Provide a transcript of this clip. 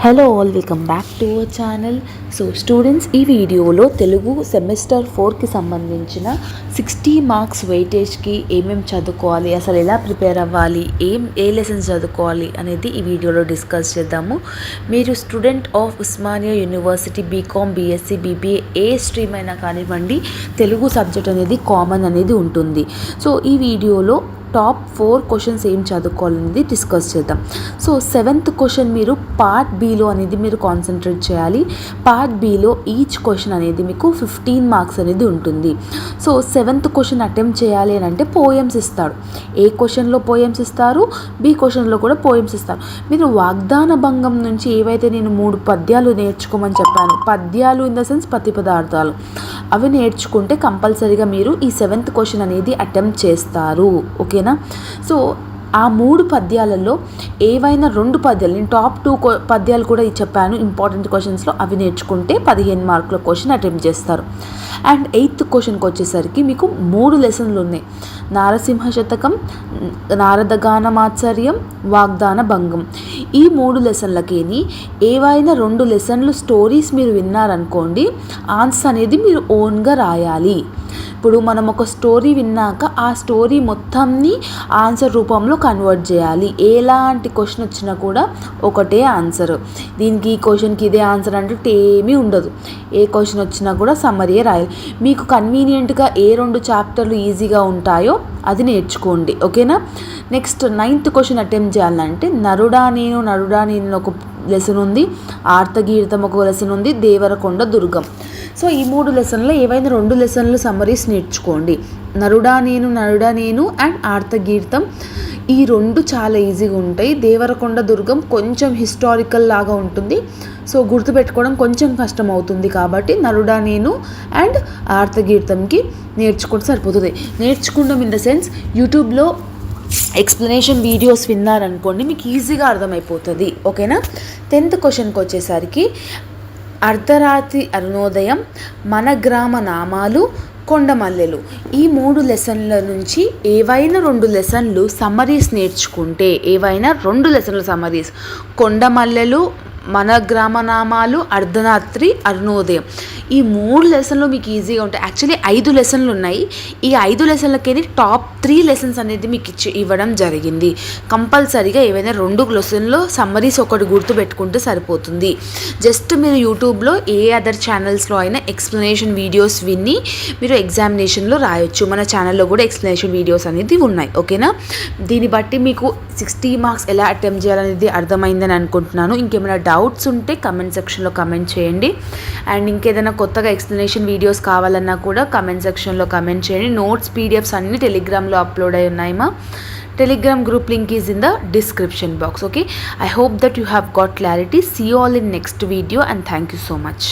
Hello all, welcome back to our channel. So students, ఈ వీడియోలో Telugu semester 4కి సంబంధించిన 60 మార్క్స్ వెయిటేజ్కి ఏమేమి చదువుకోవాలి, అసలు ఎలా ప్రిపేర్ అవ్వాలి, ఏ లెసన్స్ చదువుకోవాలి అనేది ఈ వీడియోలో డిస్కస్ చేద్దాము. మీరు student of Osmania university BCom, BSc, BBA ఏ స్ట్రీమ్ అయినా కానివ్వండి, తెలుగు సబ్జెక్ట్ అనేది కామన్ అనేది ఉంటుంది. సో ఈ వీడియోలో టాప్ 4 క్వశ్చన్స్ ఏం చదువుకోవాలనేది డిస్కస్ చేద్దాం. సో 7th క్వశ్చన్ మీరు పార్ట్ బిలో అనేది మీరు కాన్సన్ట్రేట్ చేయాలి. పార్ట్ బిలో ఈచ్ క్వశ్చన్ అనేది మీకు 15 మార్క్స్ అనేది ఉంటుంది. సో 7th క్వశ్చన్ అటెంప్ట్ చేయాలి అని అంటే పోయమ్స్ ఇస్తాడు. ఏ క్వశ్చన్లో పోయమ్స్ ఇస్తారు, బి క్వశ్చన్లో కూడా పోయమ్స్ ఇస్తారు. మీరు వాగ్దాన భంగం నుంచి ఏవైతే నేను 3 పద్యాలు నేర్చుకోమని చెప్పాను, పద్యాలు ఇన్ ద సెన్స్ ప్రతి పదార్థాలు, అవి నేర్చుకుంటే కంపల్సరీగా మీరు ఈ 7th క్వశ్చన్ అనేది అటెంప్ట్ చేస్తారు. ఓకేనా? సో ఆ 3 పద్యాలలో ఏవైనా 2 పద్యాలు, నేను టాప్ 2 పద్యాలు కూడా చెప్పాను ఇంపార్టెంట్ క్వశ్చన్స్లో, అవి నేర్చుకుంటే 15 మార్కుల క్వశ్చన్ అటెంప్ట్ చేస్తారు. అండ్ 8th క్వశ్చన్కి వచ్చేసరికి మీకు 3 లెసన్లు ఉన్నాయి. నారసింహ శతకం, నారదగానమాత్సర్యం, వాగ్దాన భంగం. ఈ 3 లెసన్లకేని ఏవైనా 2 లెసన్లు స్టోరీస్ మీరు విన్నారనుకోండి, ఆన్సర్ అనేది మీరు ఓన్గా రాయాలి. ఇప్పుడు మనం ఒక స్టోరీ విన్నాక ఆ స్టోరీ మొత్తంని ఆన్సర్ రూపంలో కన్వర్ట్ చేయాలి. ఎలాంటి క్వశ్చన్ వచ్చినా కూడా ఒకటే ఆన్సర్. దీనికి ఈ క్వశ్చన్కి ఇదే ఆన్సర్ అంటే ఏమీ ఉండదు. ఏ క్వశ్చన్ వచ్చినా కూడా సమ్మరీయే రాయాలి. మీకు కన్వీనియంట్గా ఏ 2 చాప్టర్లు ఈజీగా ఉంటాయో అది నేర్చుకోండి. ఓకేనా? నెక్స్ట్ 9th క్వశ్చన్ అటెంప్ట్ చేయాలంటే నరుడా నేను ఒక లెసన్ ఉంది, ఆర్తగీర్తం ఒక లెసన్ ఉంది, దేవరకొండ దుర్గం. సో ఈ 3 లెసన్లో ఏవైనా 2 లెసన్లు సమ్మరీస్ నేర్చుకోండి. నరుడా నేను అండ్ ఆర్తగీర్తం, ఈ 2 చాలా ఈజీగా ఉంటాయి. దేవరకొండ దుర్గం కొంచెం హిస్టారికల్ లాగా ఉంటుంది, సో గుర్తుపెట్టుకోవడం కొంచెం కష్టం అవుతుంది. కాబట్టి నరుడా నేను అండ్ ఆర్తగీర్తంకి నేర్చుకుంటే సరిపోతుంది. నేర్చుకుంటాం ఇన్ ద సెన్స్ యూట్యూబ్లో ఎక్స్ప్లెనేషన్ వీడియోస్ విన్నారనుకోండి, మీకు ఈజీగా అర్థమైపోతుంది. ఓకేనా? 10th క్వశ్చన్కి వచ్చేసరికి అర్ధరాత్రి అరుణోదయం, మన గ్రామ నామాలు, కొండమల్లెలు. ఈ 3 లెసన్ల నుంచి ఏవైనా 2 లెసన్లు సమ్మరీస్ నేర్చుకుంటే, ఏవైనా 2 లెసన్ల సమ్మరీస్, కొండమల్లెలు, మన గ్రామ నామాలు, అర్ధరాత్రి అరుణోదయం, ఈ 3 లెసన్లు మీకు ఈజీగా ఉంటాయి. యాక్చువల్లీ 5 లెసన్లు ఉన్నాయి. ఈ 5 లెసన్లకి టాప్ 3 లెసన్స్ అనేది మీకు ఇవ్వడం జరిగింది. కంపల్సరీగా ఏవైనా 2 లెసన్లో సమ్మరీస్ ఒకటి గుర్తుపెట్టుకుంటే సరిపోతుంది. జస్ట్ మీరు యూట్యూబ్లో ఏ అదర్ ఛానల్స్లో అయినా ఎక్స్ప్లెనేషన్ వీడియోస్ విని మీరు ఎగ్జామినేషన్లో రాయొచ్చు. మన ఛానల్లో కూడా ఎక్స్ప్లెనేషన్ వీడియోస్ అనేది ఉన్నాయి. ఓకేనా? దీన్ని బట్టి మీకు 60 మార్క్స్ ఎలా అటెంప్ట్ చేయాలనేది అర్థమైందని అనుకుంటున్నాను. ఇంకేమైనా డౌట్స్ ఉంటే కమెంట్ సెక్షన్లో కమెంట్ చేయండి. అండ్ ఇంకేదైనా కొత్తగా ఎక్స్ప్లెనేషన్ వీడియోస్ కావాలన్నా కూడా కమెంట్ సెక్షన్లో కమెంట్ చేయండి. నోట్స్ పీడిఎఫ్స్ అన్నీ టెలిగ్రామ్లో అప్లోడ్ అయి ఉన్నాయి. మా Telegram group link is in the description box. Okay, I hope that you have got clarity. See you all in next video and thank you so much.